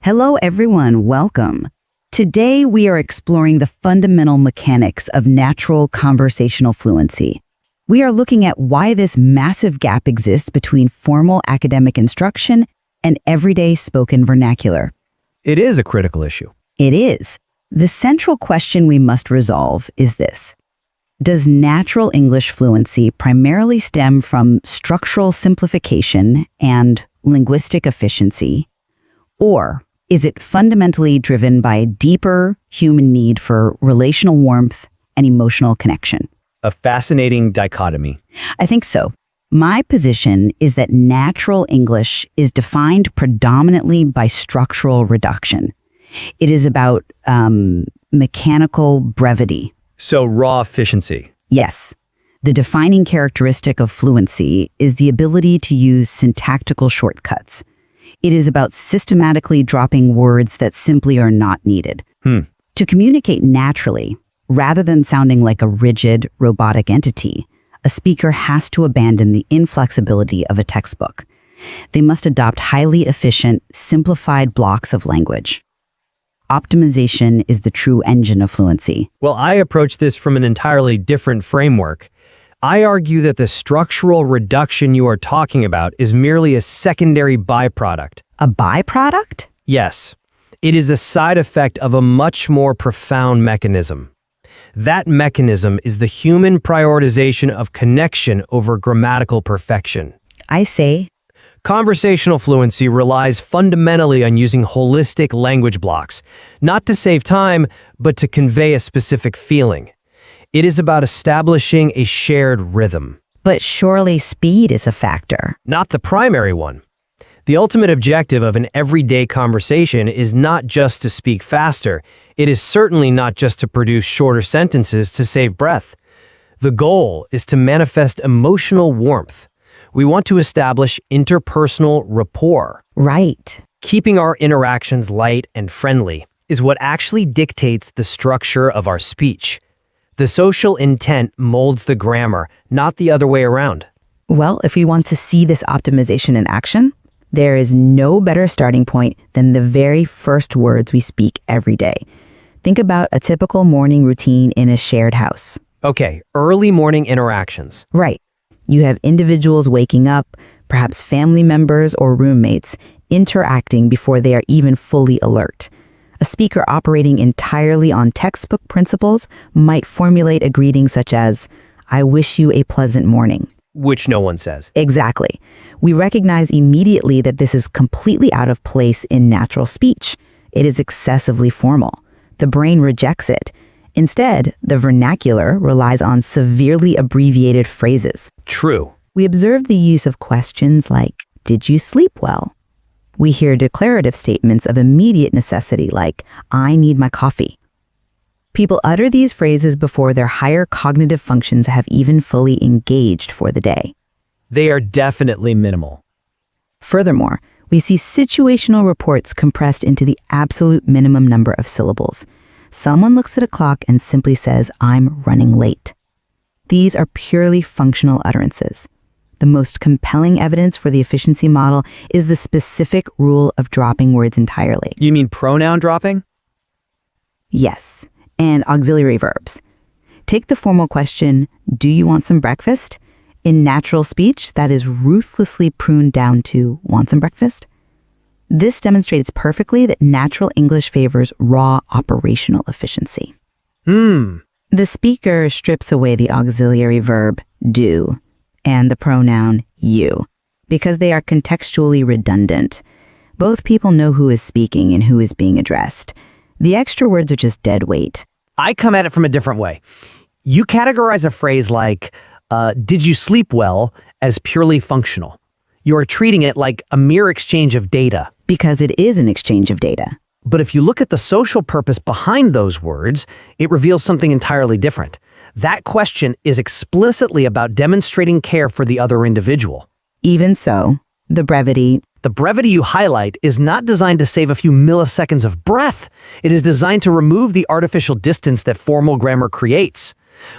Hello, everyone. Welcome. Today, we are exploring the fundamental mechanics of natural conversational fluency. We are looking at why this massive gap exists between formal academic instruction and everyday spoken vernacular. It is a critical issue. It is. The central question we must resolve is this. Does natural English fluency primarily stem from structural simplification and linguistic efficiency, or is it fundamentally driven by a deeper human need for relational warmth and emotional connection? A fascinating dichotomy. I think so. My position is that natural English is defined predominantly by structural reduction. It is about mechanical brevity. So raw efficiency. Yes. The defining characteristic of fluency is the ability to use syntactical shortcuts. It is about systematically dropping words that simply are not needed. To communicate naturally, rather than sounding like a rigid, robotic entity, a speaker has to abandon the inflexibility of a textbook. They must adopt highly efficient, simplified blocks of language. Optimization is the true engine of fluency. Well, I approach this from an entirely different framework. I argue that the structural reduction you are talking about is merely a secondary byproduct. A byproduct? Yes. It is a side effect of a much more profound mechanism. That mechanism is the human prioritization of connection over grammatical perfection. I say. Conversational fluency relies fundamentally on using holistic language blocks, not to save time, but to convey a specific feeling. It is about establishing a shared rhythm. But surely speed is a factor. Not the primary one. The ultimate objective of an everyday conversation is not just to speak faster. It is certainly not just to produce shorter sentences to save breath. The goal is to manifest emotional warmth. We want to establish interpersonal rapport. Right. Keeping our interactions light and friendly is what actually dictates the structure of our speech. The social intent molds the grammar, not the other way around. Well, if we want to see this optimization in action, there is no better starting point than the very first words we speak every day. Think about a typical morning routine in a shared house. Okay, early morning interactions. Right. You have individuals waking up, perhaps family members or roommates, interacting before they are even fully alert. A speaker operating entirely on textbook principles might formulate a greeting such as, "I wish you a pleasant morning." Which no one says. Exactly. We recognize immediately that this is completely out of place in natural speech. It is excessively formal. The brain rejects it. Instead, the vernacular relies on severely abbreviated phrases. True. We observe the use of questions like, "Did you sleep well?" We hear declarative statements of immediate necessity like, "I need my coffee." People utter these phrases before their higher cognitive functions have even fully engaged for the day. They are definitely minimal. Furthermore, we see situational reports compressed into the absolute minimum number of syllables. Someone looks at a clock and simply says, "I'm running late." These are purely functional utterances. The most compelling evidence for the efficiency model is the specific rule of dropping words entirely. You mean pronoun dropping? Yes, and auxiliary verbs. Take the formal question, "Do you want some breakfast?" In natural speech, that is ruthlessly pruned down to "Want some breakfast?" This demonstrates perfectly that natural English favors raw operational efficiency. The speaker strips away the auxiliary verb do and the pronoun you because they are contextually redundant. Both people know who is speaking and who is being addressed. The extra words are just dead weight. I come at it from a different way. You categorize a phrase like, "Did you sleep well?" as purely functional. You're treating it like a mere exchange of data. Because it is an exchange of data. But if you look at the social purpose behind those words, it reveals something entirely different. That question is explicitly about demonstrating care for the other individual. Even so, the brevity you highlight is not designed to save a few milliseconds of breath. It is designed to remove the artificial distance that formal grammar creates.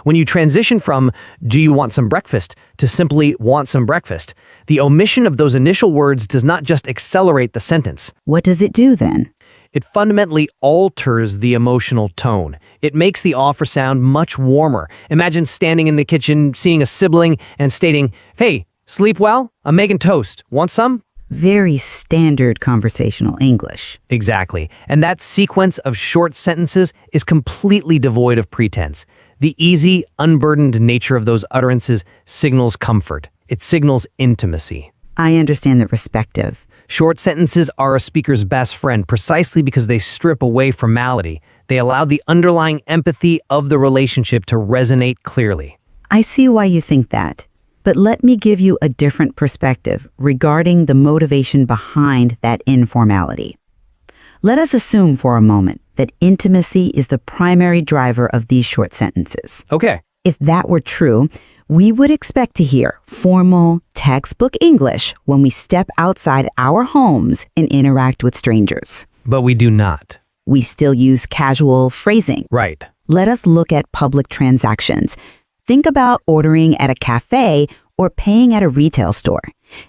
When you transition from "do you want some breakfast" to simply "want some breakfast," the omission of those initial words does not just accelerate the sentence. What does it do then? It fundamentally alters the emotional tone. It makes the offer sound much warmer. Imagine standing in the kitchen, seeing a sibling, and stating, "Hey, sleep well? I'm making toast. Want some?" Very standard conversational English. Exactly. And that sequence of short sentences is completely devoid of pretense. The easy, unburdened nature of those utterances signals comfort. It signals intimacy. I understand the perspective. Short sentences are a speaker's best friend precisely because they strip away formality. They allow the underlying empathy of the relationship to resonate clearly. I see why you think that. But let me give you a different perspective regarding the motivation behind that informality. Let us assume for a moment that intimacy is the primary driver of these short sentences. Okay. If that were true, we would expect to hear formal, textbook English when we step outside our homes and interact with strangers. But we do not. We still use casual phrasing. Right. Let us look at public transactions. Think about ordering at a cafe or paying at a retail store.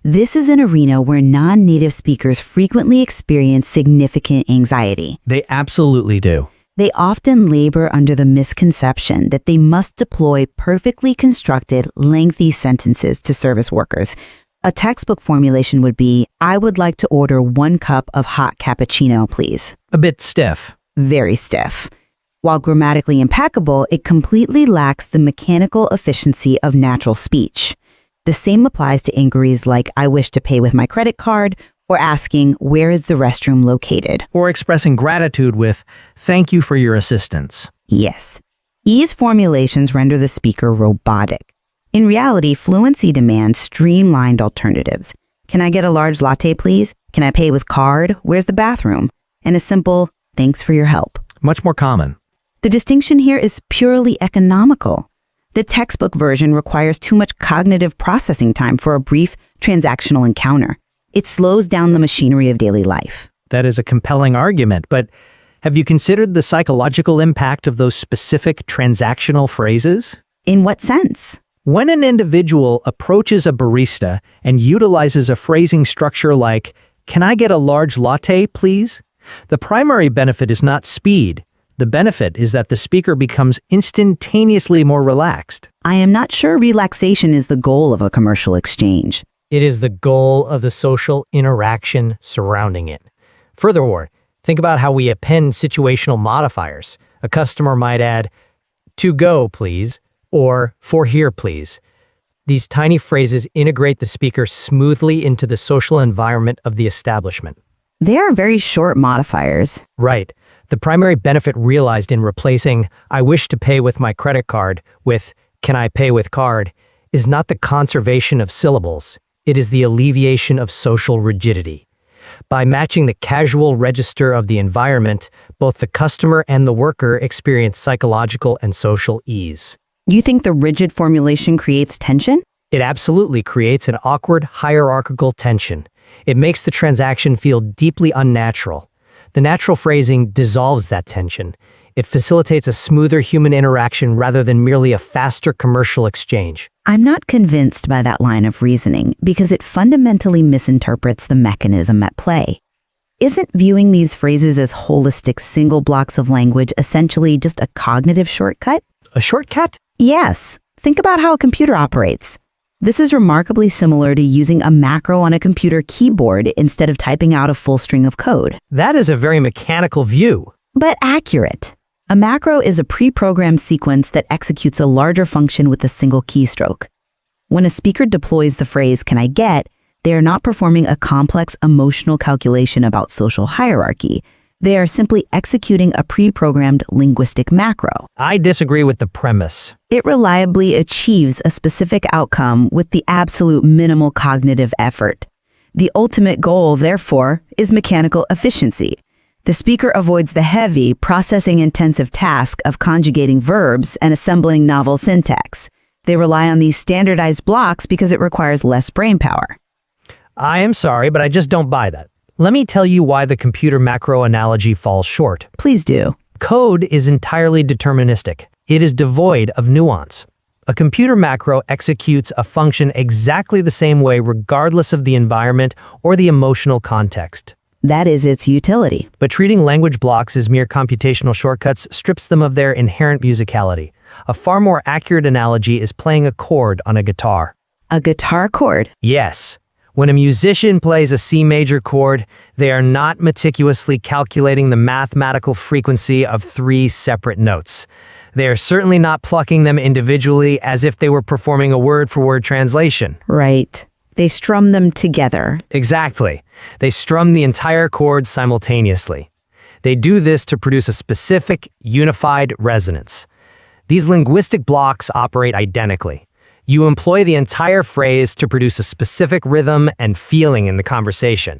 This is an arena where non-native speakers frequently experience significant anxiety. They absolutely do. They often labor under the misconception that they must deploy perfectly constructed, lengthy sentences to service workers. A textbook formulation would be, "I would like to order 1 cup of hot cappuccino, please." A bit stiff. Very stiff. While grammatically impeccable, it completely lacks the mechanical efficiency of natural speech. The same applies to inquiries like, "I wish to pay with my credit card," or asking, "Where is the restroom located?" Or expressing gratitude with, "Thank you for your assistance." Yes. Ease formulations render the speaker robotic. In reality, fluency demands streamlined alternatives. "Can I get a large latte, please? Can I pay with card? Where's the bathroom?" And a simple, "Thanks for your help." Much more common. The distinction here is purely economical. The textbook version requires too much cognitive processing time for a brief transactional encounter. It slows down the machinery of daily life. That is a compelling argument, but have you considered the psychological impact of those specific transactional phrases? In what sense? When an individual approaches a barista and utilizes a phrasing structure like, "Can I get a large latte, please?" the primary benefit is not speed. The benefit is that the speaker becomes instantaneously more relaxed. I am not sure relaxation is the goal of a commercial exchange. It is the goal of the social interaction surrounding it. Furthermore, think about how we append situational modifiers. A customer might add, "To go, please," or "For here, please." These tiny phrases integrate the speaker smoothly into the social environment of the establishment. They are very short modifiers. Right. The primary benefit realized in replacing "I wish to pay with my credit card" with "Can I pay with card" is not the conservation of syllables. It is the alleviation of social rigidity. By matching the casual register of the environment, both the customer and the worker experience psychological and social ease. You think the rigid formulation creates tension? It absolutely creates an awkward hierarchical tension. It makes the transaction feel deeply unnatural. The natural phrasing dissolves that tension. It facilitates a smoother human interaction rather than merely a faster commercial exchange. I'm not convinced by that line of reasoning because it fundamentally misinterprets the mechanism at play. Isn't viewing these phrases as holistic single blocks of language essentially just a cognitive shortcut? A shortcut? Yes. Think about how a computer operates. This is remarkably similar to using a macro on a computer keyboard instead of typing out a full string of code. That is a very mechanical view. But accurate. A macro is a pre-programmed sequence that executes a larger function with a single keystroke. When a speaker deploys the phrase, "Can I get?" they are not performing a complex emotional calculation about social hierarchy. They are simply executing a pre-programmed linguistic macro. I disagree with the premise. It reliably achieves a specific outcome with the absolute minimal cognitive effort. The ultimate goal, therefore, is mechanical efficiency. The speaker avoids the heavy, processing-intensive task of conjugating verbs and assembling novel syntax. They rely on these standardized blocks because it requires less brain power. I am sorry, but I just don't buy that. Let me tell you why the computer macro analogy falls short. Please do. Code is entirely deterministic. It is devoid of nuance. A computer macro executes a function exactly the same way regardless of the environment or the emotional context. That is its utility. But treating language blocks as mere computational shortcuts strips them of their inherent musicality. A far more accurate analogy is playing a chord on a guitar. A guitar chord. Yes. When a musician plays a C major chord, they are not meticulously calculating the mathematical frequency of 3 separate notes. They are certainly not plucking them individually as if they were performing a word-for-word translation. Right. They strum them together. Exactly. They strum the entire chord simultaneously. They do this to produce a specific, unified resonance. These linguistic blocks operate identically. You employ the entire phrase to produce a specific rhythm and feeling in the conversation.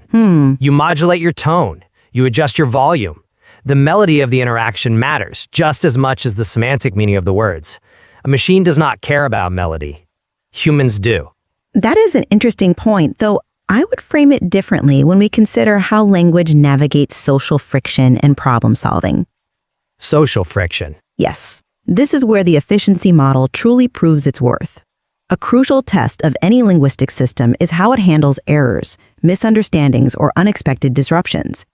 You modulate your tone. You adjust your volume. The melody of the interaction matters just as much as the semantic meaning of the words. A machine does not care about melody. Humans do. That is an interesting point, though I would frame it differently when we consider how language navigates social friction and problem solving. Social friction. Yes, this is where the efficiency model truly proves its worth. A crucial test of any linguistic system is how it handles errors, misunderstandings, or unexpected disruptions.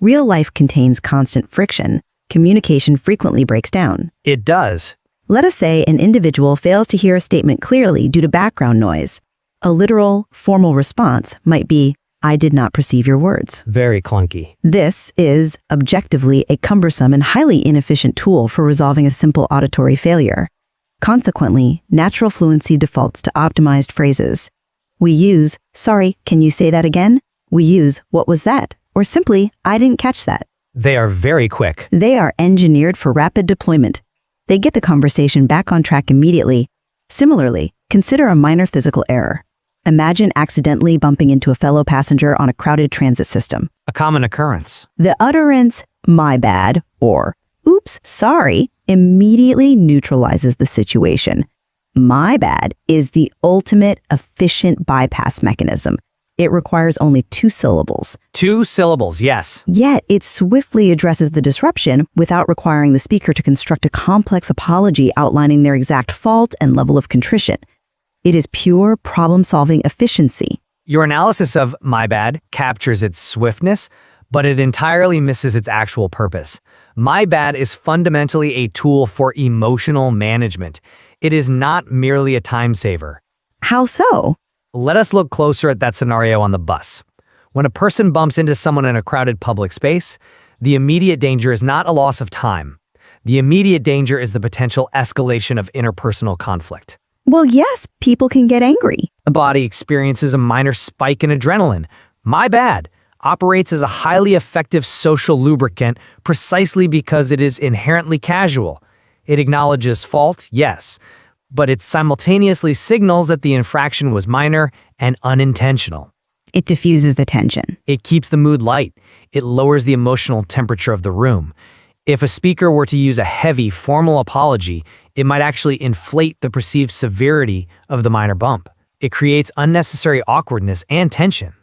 Real life contains constant friction. Communication frequently breaks down. It does. Let us say an individual fails to hear a statement clearly due to background noise. A literal, formal response might be, "I did not perceive your words." Very clunky. This is, objectively, a cumbersome and highly inefficient tool for resolving a simple auditory failure. Consequently, natural fluency defaults to optimized phrases. We use, "Sorry, can you say that again?" We use, "What was that?" Or simply, "I didn't catch that." They are very quick. They are engineered for rapid deployment. They get the conversation back on track immediately. Similarly, consider a minor physical error. Imagine accidentally bumping into a fellow passenger on a crowded transit system. A common occurrence. The utterance, "My bad," or "Oops, sorry," immediately neutralizes the situation. "My bad" is the ultimate efficient bypass mechanism. It requires only 2 syllables. 2 syllables, yes. Yet it swiftly addresses the disruption without requiring the speaker to construct a complex apology outlining their exact fault and level of contrition. It is pure problem-solving efficiency. Your analysis of "my bad" captures its swiftness, but it entirely misses its actual purpose. "My bad" is fundamentally a tool for emotional management. It is not merely a time saver. How so? Let us look closer at that scenario on the bus. When a person bumps into someone in a crowded public space, the immediate danger is not a loss of time. The immediate danger is the potential escalation of interpersonal conflict. Well, yes, people can get angry. The body experiences a minor spike in adrenaline. "My bad" operates as a highly effective social lubricant precisely because it is inherently casual. It acknowledges fault, yes, but it simultaneously signals that the infraction was minor and unintentional. It diffuses the tension. It keeps the mood light. It lowers the emotional temperature of the room. If a speaker were to use a heavy, formal apology, it might actually inflate the perceived severity of the minor bump. It creates unnecessary awkwardness and tension.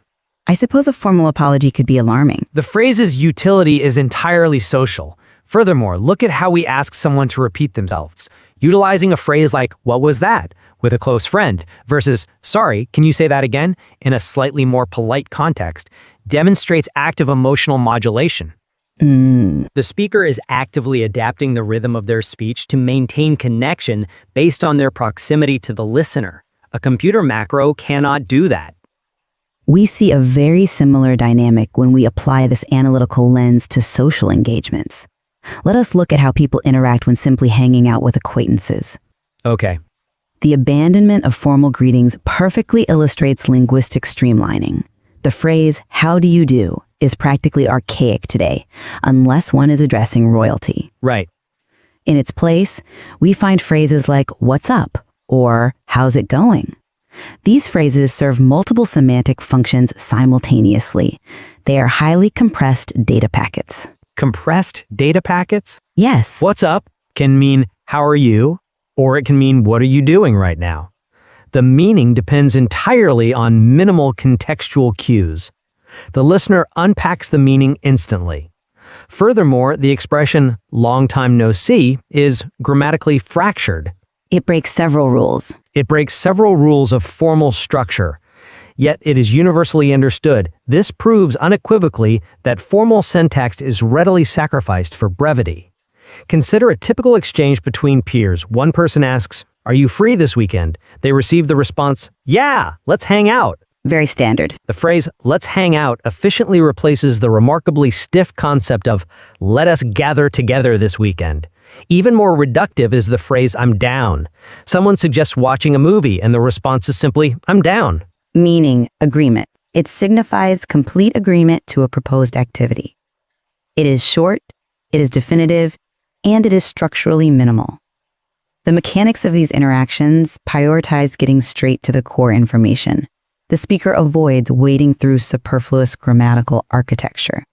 I suppose a formal apology could be alarming. The phrase's utility is entirely social. Furthermore, look at how we ask someone to repeat themselves. Utilizing a phrase like, "What was that?" with a close friend versus, "Sorry, can you say that again?" in a slightly more polite context demonstrates active emotional modulation. The speaker is actively adapting the rhythm of their speech to maintain connection based on their proximity to the listener. A computer macro cannot do that. We see a very similar dynamic when we apply this analytical lens to social engagements. Let us look at how people interact when simply hanging out with acquaintances. Okay. The abandonment of formal greetings perfectly illustrates linguistic streamlining. The phrase, "How do you do?" is practically archaic today, unless one is addressing royalty. Right. In its place, we find phrases like, "What's up?" or "How's it going?" These phrases serve multiple semantic functions simultaneously. They are highly compressed data packets. Compressed data packets? Yes. "What's up?" can mean, "How are you?" or it can mean, "What are you doing right now?" The meaning depends entirely on minimal contextual cues. The listener unpacks the meaning instantly. Furthermore, the expression "long time no see" is grammatically fractured. It breaks several rules. It breaks several rules of formal structure. yet it is universally understood. This proves unequivocally that formal syntax is readily sacrificed for brevity. Consider a typical exchange between peers. One person asks, "Are you free this weekend?" They receive the response, "Yeah, let's hang out." Very standard. The phrase, "let's hang out," efficiently replaces the remarkably stiff concept of, "let us gather together this weekend." Even more reductive is the phrase, "I'm down." Someone suggests watching a movie, and the response is simply, "I'm down." Meaning agreement. It signifies complete agreement to a proposed activity. It is short, it is definitive, and it is structurally minimal. The mechanics of these interactions prioritize getting straight to the core information. The speaker avoids wading through superfluous grammatical architecture.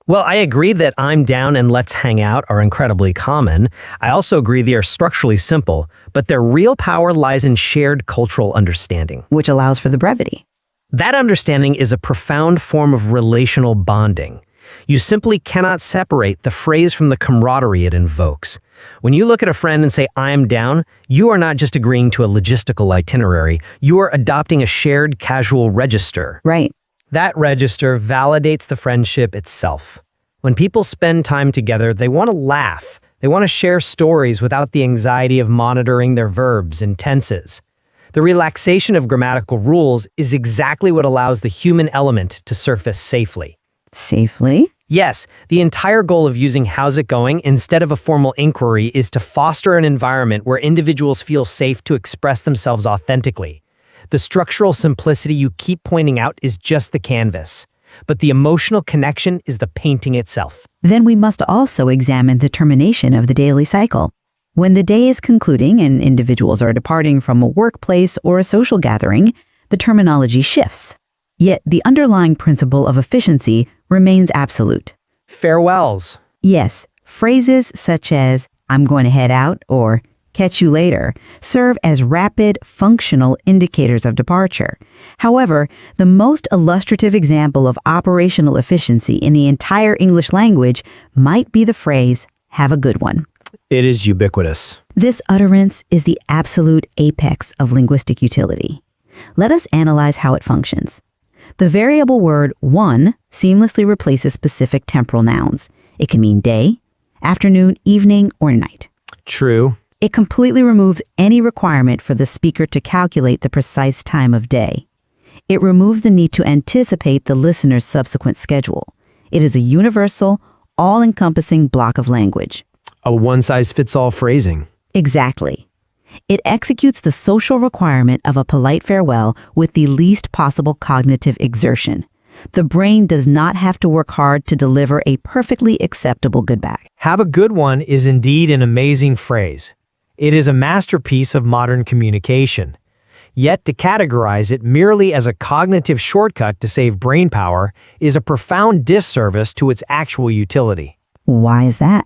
Well, I agree that "I'm down" and "let's hang out" are incredibly common. I also agree they are structurally simple, but their real power lies in shared cultural understanding. Which allows for the brevity. That understanding is a profound form of relational bonding. You simply cannot separate the phrase from the camaraderie it invokes. When you look at a friend and say, "I'm down," you are not just agreeing to a logistical itinerary, you are adopting a shared casual register. Right. That register validates the friendship itself. When people spend time together, they want to laugh. They want to share stories without the anxiety of monitoring their verbs and tenses. The relaxation of grammatical rules is exactly what allows the human element to surface safely. Safely? Yes, the entire goal of using "how's it going" instead of a formal inquiry is to foster an environment where individuals feel safe to express themselves authentically. The structural simplicity you keep pointing out is just the canvas, but the emotional connection is the painting itself. Then we must also examine the termination of the daily cycle. When the day is concluding and individuals are departing from a workplace or a social gathering, the terminology shifts. Yet the underlying principle of efficiency remains absolute. Farewells. Yes, phrases such as "I'm going to head out" or "catch you later" serve as rapid, functional indicators of departure. However, the most illustrative example of operational efficiency in the entire English language might be the phrase, "have a good one." It is ubiquitous. This utterance is the absolute apex of linguistic utility. Let us analyze how it functions. The variable word "one" seamlessly replaces specific temporal nouns. It can mean day, afternoon, evening, or night. True. It completely removes any requirement for the speaker to calculate the precise time of day. It removes the need to anticipate the listener's subsequent schedule. It is a universal, all-encompassing block of language. A one-size-fits-all phrasing. Exactly. It executes the social requirement of a polite farewell with the least possible cognitive exertion. The brain does not have to work hard to deliver a perfectly acceptable goodbye. "Have a good one" is indeed an amazing phrase. It is a masterpiece of modern communication. Yet to categorize it merely as a cognitive shortcut to save brain power is a profound disservice to its actual utility. Why is that?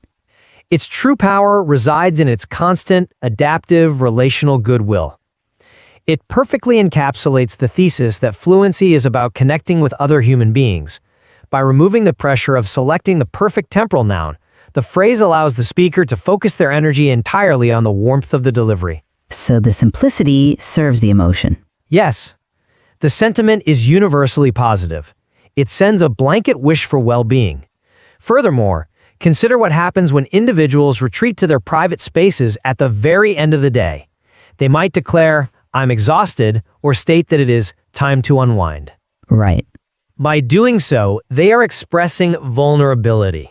Its true power resides in its constant, adaptive, relational goodwill. It perfectly encapsulates the thesis that fluency is about connecting with other human beings. By removing the pressure of selecting the perfect temporal noun, the phrase allows the speaker to focus their energy entirely on the warmth of the delivery. So the simplicity serves the emotion. Yes, the sentiment is universally positive. It sends a blanket wish for well-being. Furthermore, consider what happens when individuals retreat to their private spaces at the very end of the day. They might declare, "I'm exhausted," or state that it is time to unwind. Right. By doing so, they are expressing vulnerability.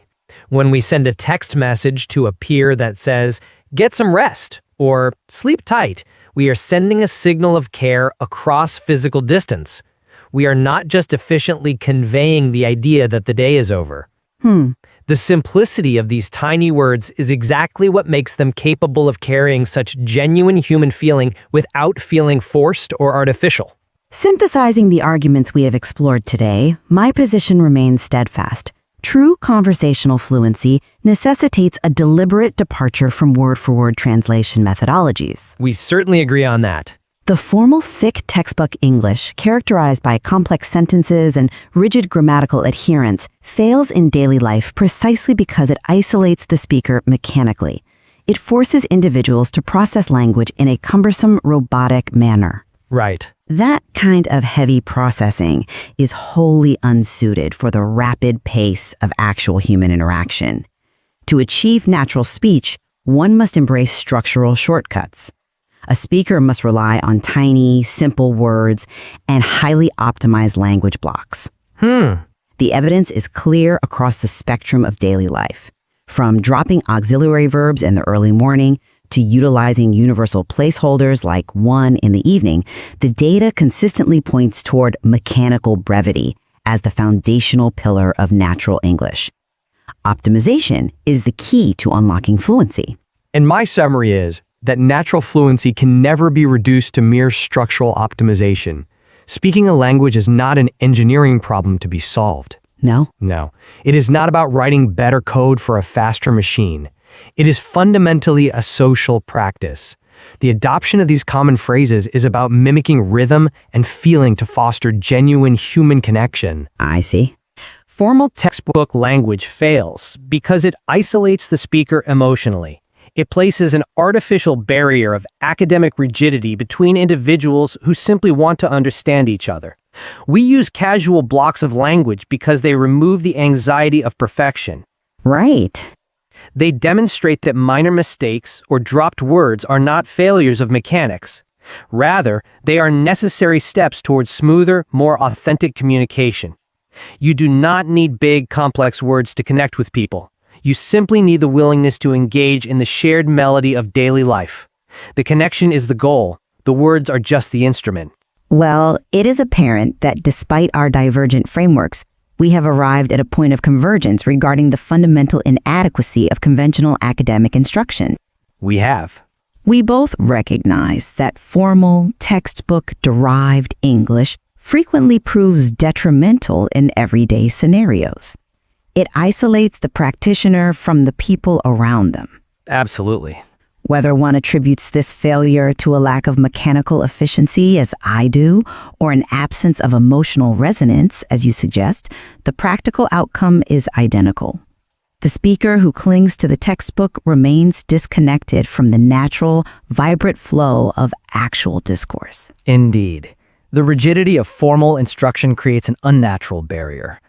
When we send a text message to a peer that says, "Get some rest," or "Sleep tight," we are sending a signal of care across physical distance. We are not just efficiently conveying the idea that the day is over. The simplicity of these tiny words is exactly what makes them capable of carrying such genuine human feeling without feeling forced or artificial. Synthesizing the arguments we have explored today, my position remains steadfast. True conversational fluency necessitates a deliberate departure from word-for-word translation methodologies. We certainly agree on that. The formal, thick textbook English, characterized by complex sentences and rigid grammatical adherence, fails in daily life precisely because it isolates the speaker mechanically. It forces individuals to process language in a cumbersome, robotic manner. Right. That kind of heavy processing is wholly unsuited for the rapid pace of actual human interaction. To achieve natural speech, one must embrace structural shortcuts. A speaker must rely on tiny, simple words and highly optimized language blocks. The evidence is clear across the spectrum of daily life, from dropping auxiliary verbs in the early morning to utilizing universal placeholders like one in the evening. The data consistently points toward mechanical brevity as the foundational pillar of natural English. Optimization is the key to unlocking fluency. And my summary is that natural fluency can never be reduced to mere structural optimization. Speaking a language is not an engineering problem to be solved. No? No, it is not about writing better code for a faster machine. It is fundamentally a social practice. The adoption of these common phrases is about mimicking rhythm and feeling to foster genuine human connection. I see. Formal textbook language fails because it isolates the speaker emotionally. It places an artificial barrier of academic rigidity between individuals who simply want to understand each other. We use casual blocks of language because they remove the anxiety of perfection. Right. They demonstrate that minor mistakes or dropped words are not failures of mechanics. Rather, they are necessary steps towards smoother, more authentic communication. You do not need big, complex words to connect with people. You simply need the willingness to engage in the shared melody of daily life. The connection is the goal. The words are just the instrument. Well, it is apparent that despite our divergent frameworks, we have arrived at a point of convergence regarding the fundamental inadequacy of conventional academic instruction. We have. We both recognize that formal, textbook-derived English frequently proves detrimental in everyday scenarios. It isolates the practitioner from the people around them. Absolutely. Whether one attributes this failure to a lack of mechanical efficiency, as I do, or an absence of emotional resonance, as you suggest, the practical outcome is identical. The speaker who clings to the textbook remains disconnected from the natural, vibrant flow of actual discourse. Indeed. The rigidity of formal instruction creates an unnatural barrier.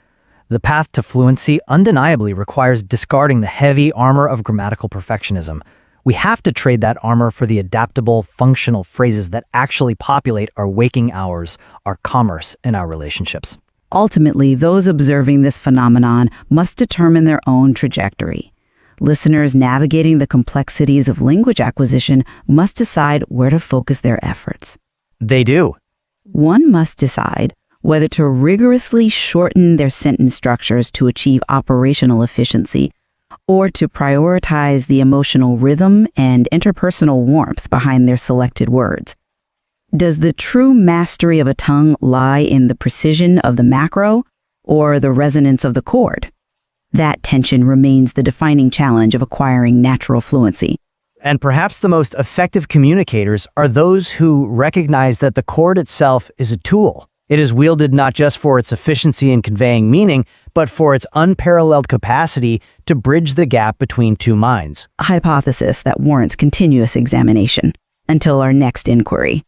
The path to fluency undeniably requires discarding the heavy armor of grammatical perfectionism. We have to trade that armor for the adaptable, functional phrases that actually populate our waking hours, our commerce, and our relationships. Ultimately, those observing this phenomenon must determine their own trajectory. Listeners navigating the complexities of language acquisition must decide where to focus their efforts. They do. One must decide whether to rigorously shorten their sentence structures to achieve operational efficiency, or to prioritize the emotional rhythm and interpersonal warmth behind their selected words. Does the true mastery of a tongue lie in the precision of the macro or the resonance of the chord? That tension remains the defining challenge of acquiring natural fluency. And perhaps the most effective communicators are those who recognize that the chord itself is a tool. It is wielded not just for its efficiency in conveying meaning, but for its unparalleled capacity to bridge the gap between two minds. A hypothesis that warrants continuous examination. Until our next inquiry.